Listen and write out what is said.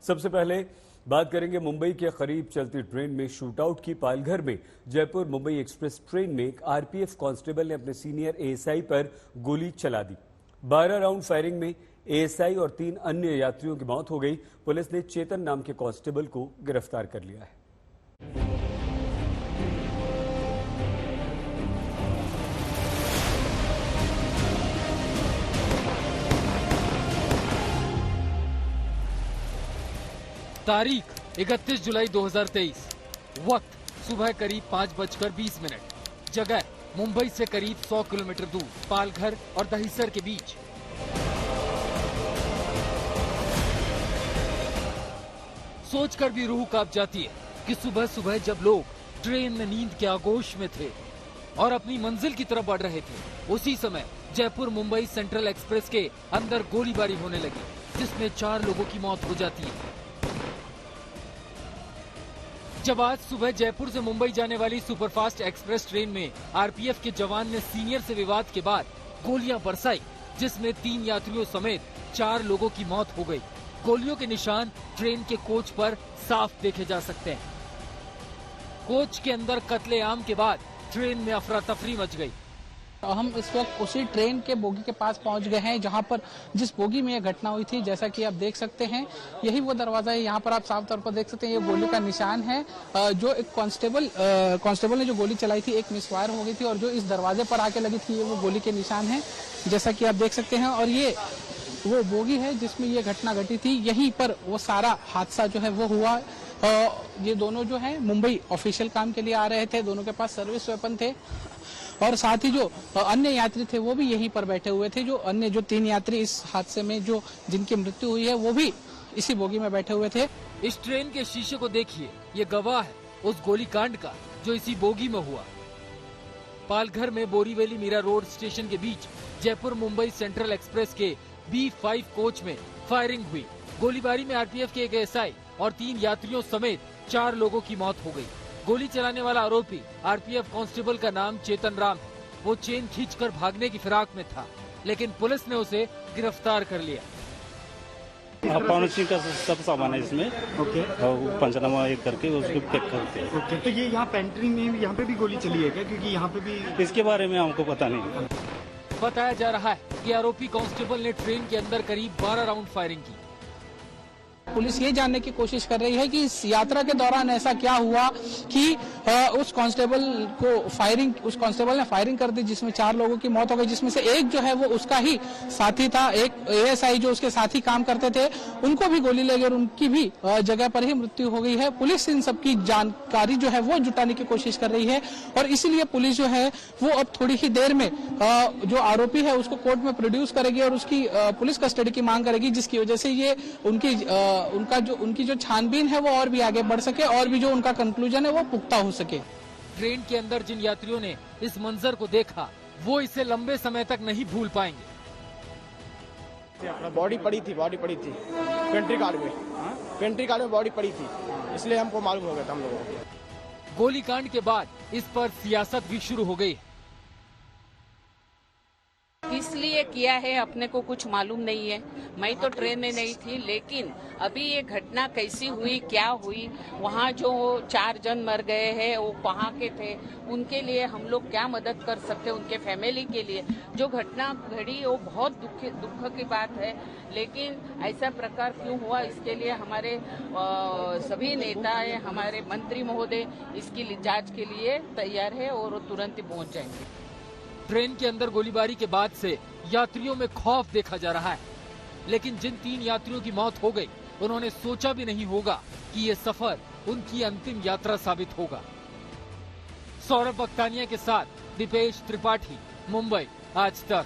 सबसे पहले बात करेंगे मुंबई के करीब चलती ट्रेन में शूटआउट की। पालघर में जयपुर मुंबई एक्सप्रेस ट्रेन में एक आरपीएफ कांस्टेबल ने अपने सीनियर एएसआई पर गोली चला दी। 12 राउंड फायरिंग में एएसआई और 3 अन्य यात्रियों की मौत हो गई। पुलिस ने चेतन नाम के कांस्टेबल को गिरफ्तार कर लिया है। तारीख 31 जुलाई 2023, वक्त सुबह करीब 5:20। जगह मुंबई से करीब 100 किलोमीटर दूर पालघर और दहिसर के बीच। सोचकर भी रूह कांप जाती है कि सुबह सुबह जब लोग ट्रेन में नींद के आगोश में थे और अपनी मंजिल की तरफ बढ़ रहे थे, उसी समय जयपुर मुंबई सेंट्रल एक्सप्रेस के अंदर गोलीबारी होने लगी, जिसमें 4 लोगों की मौत हो जाती है। जब आज सुबह जयपुर से मुंबई जाने वाली सुपरफास्ट एक्सप्रेस ट्रेन में आरपीएफ के जवान ने सीनियर से विवाद के बाद गोलियां बरसाई, जिसमें 3 यात्रियों समेत 4 लोगों की मौत हो गई। गोलियों के निशान ट्रेन के कोच पर साफ देखे जा सकते हैं। कोच के अंदर कत्लेआम के बाद ट्रेन में अफरा तफरी मच गई। हम इस वक्त उसी ट्रेन के बोगी के पास पहुंच गए हैं जहां पर जिस बोगी में यह घटना हुई थी। जैसा कि आप देख सकते हैं, यही वो दरवाजा है। यहाँ पर आप साफ तौर पर देख सकते हैं, ये गोली का निशान है। जो एक कांस्टेबल ने जो गोली चलाई थी, एक मिसफायर हो गई थी और जो इस दरवाजे पर आके लगी थी, ये वो गोली के निशान है, जैसा कि आप देख सकते हैं। और ये वो बोगी है जिसमें ये घटना घटी थी। यहीं पर वो सारा हादसा जो है वो हुआ। ये दोनों जो है मुंबई ऑफिशियल काम के लिए आ रहे थे, दोनों के पास सर्विस वेपन थे और साथ ही जो अन्य यात्री थे वो भी यहीं पर बैठे हुए थे। जो अन्य 3 यात्री इस हादसे में जिनकी मृत्यु हुई है, वो भी इसी बोगी में बैठे हुए थे। इस ट्रेन के शीशे को देखिए, ये गवाह है उस गोलीकांड का जो इसी बोगी में हुआ। पालघर में बोरीवली मीरा रोड स्टेशन के बीच जयपुर मुंबई सेंट्रल एक्सप्रेस के B5 कोच में फायरिंग हुई। गोलीबारी में आरपीएफ के एक एएसआई और 3 यात्रियों समेत 4 लोगों की मौत हो गई। गोली चलाने वाला आरोपी आरपीएफ कांस्टेबल का नाम चेतन राम है। वो चेन खींचकर भागने की फिराक में था, लेकिन पुलिस ने उसे गिरफ्तार कर लिया। पॉलिसी का सब सामान है इसमें। ओके। और पंचनामा एक करके उसको पैक करते हैं। ओके। तो ये यहाँ पेंट्री में यहाँ पे भी गोली चली है क्या? क्योंकि यहाँ पे भी इसके बारे में हमको पता नहीं। बताया जा रहा है कि आरोपी कांस्टेबल ने ट्रेन के अंदर करीब 12 राउंड फायरिंग की। पुलिस ये जानने की कोशिश कर रही है कि इस यात्रा के दौरान ऐसा क्या हुआ कि उस कांस्टेबल ने फायरिंग कर दी, जिसमें 4 लोगों की मौत हो गई, जिसमें से एक जो है वो उसका ही साथी था। एक एएसआई जो उसके साथी काम करते थे, उनको भी गोली लगी और उनकी भी जगह पर ही मृत्यु हो गई है। पुलिस इन सबकी जानकारी जो है वो जुटाने की कोशिश कर रही है और इसीलिए पुलिस जो है वो अब थोड़ी ही देर में जो आरोपी है उसको कोर्ट में प्रोड्यूस करेगी और उसकी पुलिस कस्टडी की मांग करेगी, जिसकी वजह से ये उनकी जो छानबीन है वो और भी आगे बढ़ सके और भी जो उनका कंक्लूजन है वो पुख्ता हो सके। ट्रेन के अंदर जिन यात्रियों ने इस मंजर को देखा, वो इसे लंबे समय तक नहीं भूल पाएंगे। बॉडी पड़ी थी पेंट्री कार में बॉडी पड़ी थी, इसलिए हमको मालूम हो गया था हम लोगों को। गोलीकांड के बाद इस पर सियासत भी शुरू हो गई। इसलिए किया है अपने को कुछ मालूम नहीं है। मैं तो ट्रेन में नहीं थी, लेकिन अभी ये घटना कैसी हुई, क्या हुई, वहाँ जो 4 जन मर गए हैं वो कहाँ के थे, उनके लिए हम लोग क्या मदद कर सकते हैं, उनके फैमिली के लिए जो घटना घड़ी वो बहुत दुख की बात है। लेकिन ऐसा प्रकार क्यों हुआ, इसके लिए हमारे सभी नेता हमारे मंत्री महोदय इसकी जांच के लिए तैयार है और तुरंत ही पहुँच जाएंगे। ट्रेन के अंदर गोलीबारी के बाद से यात्रियों में खौफ देखा जा रहा है, लेकिन जिन 3 यात्रियों की मौत हो गई, उन्होंने सोचा भी नहीं होगा कि ये सफर उनकी अंतिम यात्रा साबित होगा। सौरभ बख्तानिया के साथ दीपेश त्रिपाठी, मुंबई आज तक।